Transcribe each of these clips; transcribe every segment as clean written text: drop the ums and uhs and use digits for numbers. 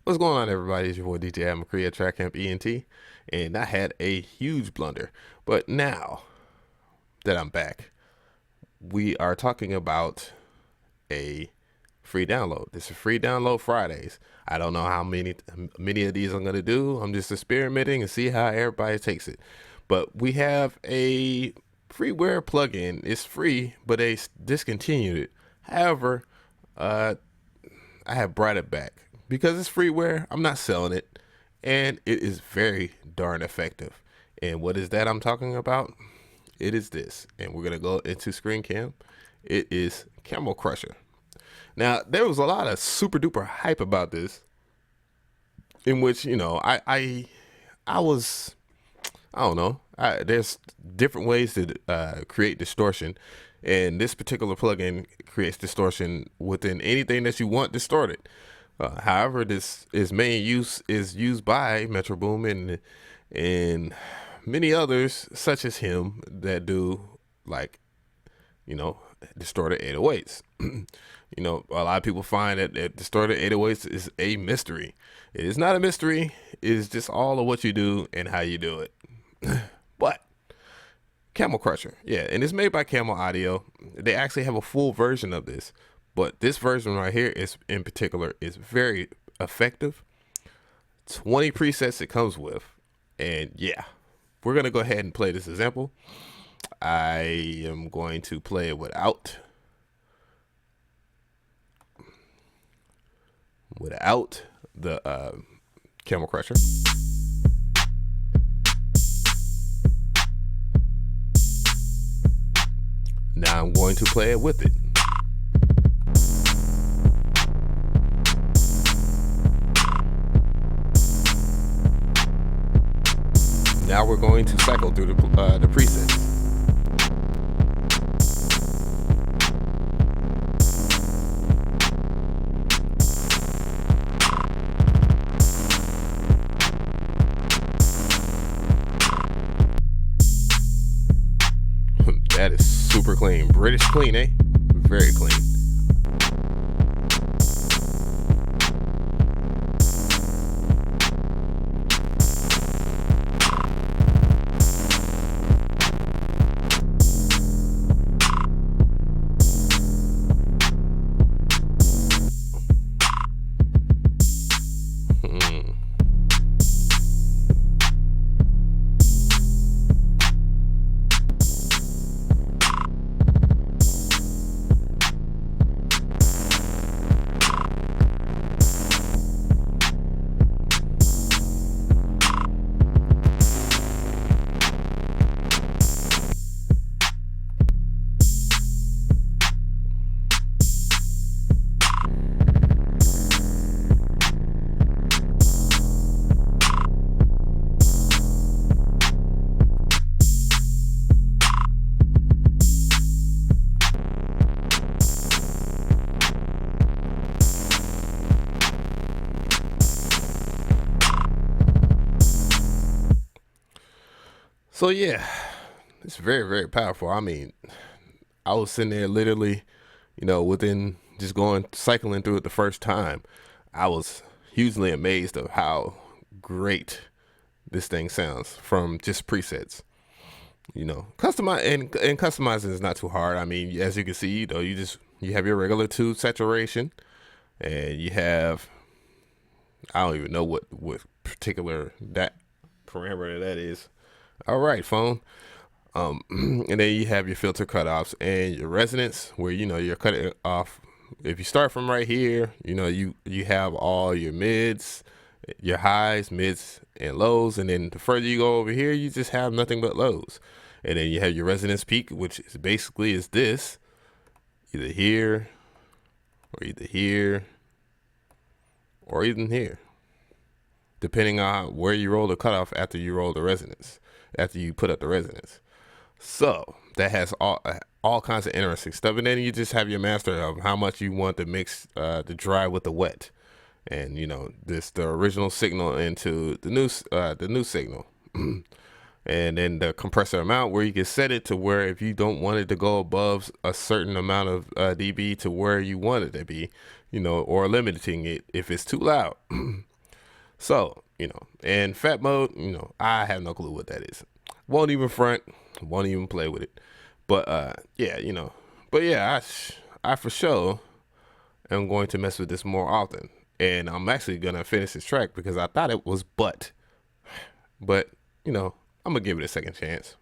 What's going on, everybody? It's your boy DJ. I'm a Korea Track Camp ENT, and I had a huge blunder. But now that I'm back, we are talking about a free download. This is free download Fridays. I don't know how many of these I'm gonna do. I'm just experimenting and see how everybody takes it. But we have a freeware plugin. It's free, but they discontinued it. However, I have brought it back because it's freeware. I'm not selling it, and it is very darn effective. And what is that I'm talking about? It is this, and we're gonna go into screen cam. It is Camel Crusher. Now, there was a lot of super duper hype about this, in which I was, I don't know. There's different ways to create distortion, and this particular plugin creates distortion within anything that you want distorted. However, this is main use is used by Metro Boom and many others such as him that do distorted 808s. A lot of people find that distorted 808s is a mystery. It is not a mystery. It is just all of what you do and how you do it. But Camel Crusher, yeah, and it's made by Camel Audio. They actually have a full version of this, but this version right here in particular is very effective. 20 presets it comes with, and yeah, we're gonna go ahead and play this example. I am going to play it without the Camel Crusher. Now I'm going to play it with it. Now we're going to cycle through the presets. That is super clean. British clean, eh? Very clean. So yeah, it's very, very powerful. I mean, I was sitting there literally, within just cycling through it the first time, I was hugely amazed of how great this thing sounds from just presets. Customizing is not too hard. I mean, as you can see, you have your regular 2 saturation, and you have, I don't even know what particular that parameter that is. All right, phone. And then you have your filter cutoffs and your resonance, where you're cutting off. If you start from right here, you have all your mids, your highs, mids, and lows, and then the further you go over here, you just have nothing but lows. And then you have your resonance peak, which is basically this, either here, or even here, depending on where you roll the cutoff after you roll the resonance. After you put up the resonance. So that has all kinds of interesting stuff. And then you just have your master of how much you want to mix the dry with the wet. And the original signal into the new signal. And then the compressor amount, where you can set it to where if you don't want it to go above a certain amount of dB to where you want it to be, or limiting it if it's too loud. So, in fat mode, I have no clue what that is. Won't even front, won't even play with it. But yeah, but yeah, I for sure am going to mess with this more often. And I'm actually gonna finish this track because I thought it was but I'm gonna give it a second chance.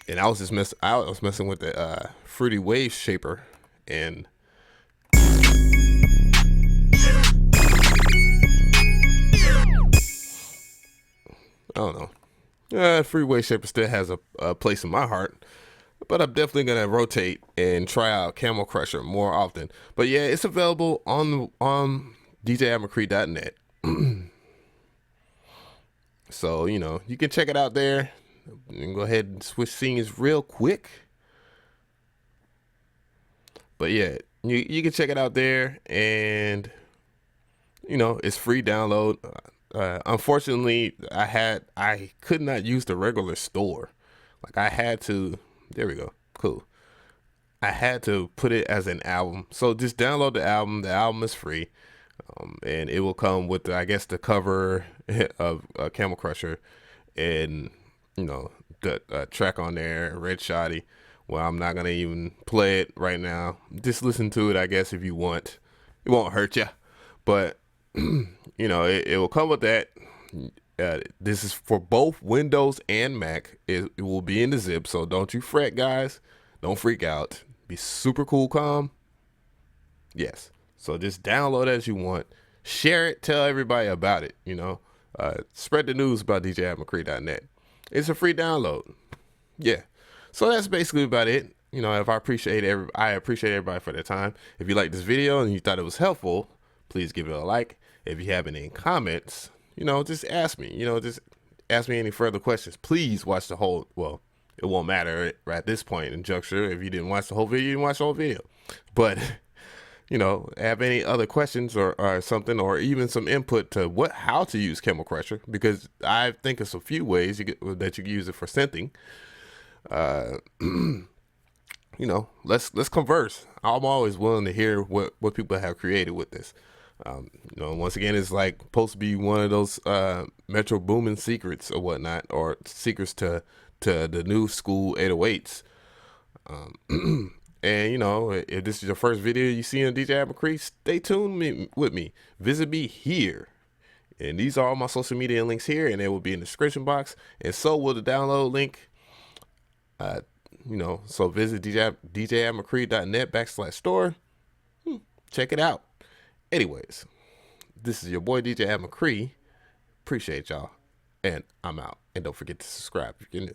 And I was messing with the fruity wave shaper, and I don't know. Fruity wave shaper still has a place in my heart, but I'm definitely gonna rotate and try out Camel Crusher more often. But yeah, it's available on DJMcCree.net. So you can check it out there. And go ahead and switch scenes real quick. But yeah, you can check it out there, and it's free download. Unfortunately, I could not use the regular store. Like I had to. There we go. Cool. I had to put it as an album. So just download the album. The album is free, and it will come with I guess the cover of Camel Crusher, and the track on there, Red Shoddy. Well, I'm not gonna even play it right now. Just listen to it, I guess, if you want. It won't hurt you, but it will come with that. This is for both Windows and Mac. It will be in the zip, so don't you fret, guys. Don't freak out. Be super cool, calm. Yes. So just download it as you want. Share it. Tell everybody about it. Spread the news about DJMcCree.net. It's a free download. Yeah. So that's basically about it. If I appreciate everybody for their time. If you like this video and you thought it was helpful, please give it a like. If you have any comments, just ask me. Just ask me any further questions. Please watch the whole. Well, it won't matter at this point in juncture. If you didn't watch the whole video, you didn't watch the whole video. But have any other questions or something, or even some input to how to use Camel Crusher, because I think it's a few ways that you can use it for synthing. Let's converse. I'm always willing to hear what people have created with this. Once again, it's like supposed to be one of those Metro Boomin secrets or whatnot, or secrets to the new school 808's. And if this is your first video you see on DJ McCree, stay tuned with me. Visit me here. And these are all my social media links here, and they will be in the description box. And so will the download link. So visit djmccree.net/store. Check it out. Anyways, this is your boy DJ McCree. Appreciate y'all. And I'm out. And don't forget to subscribe if you're new.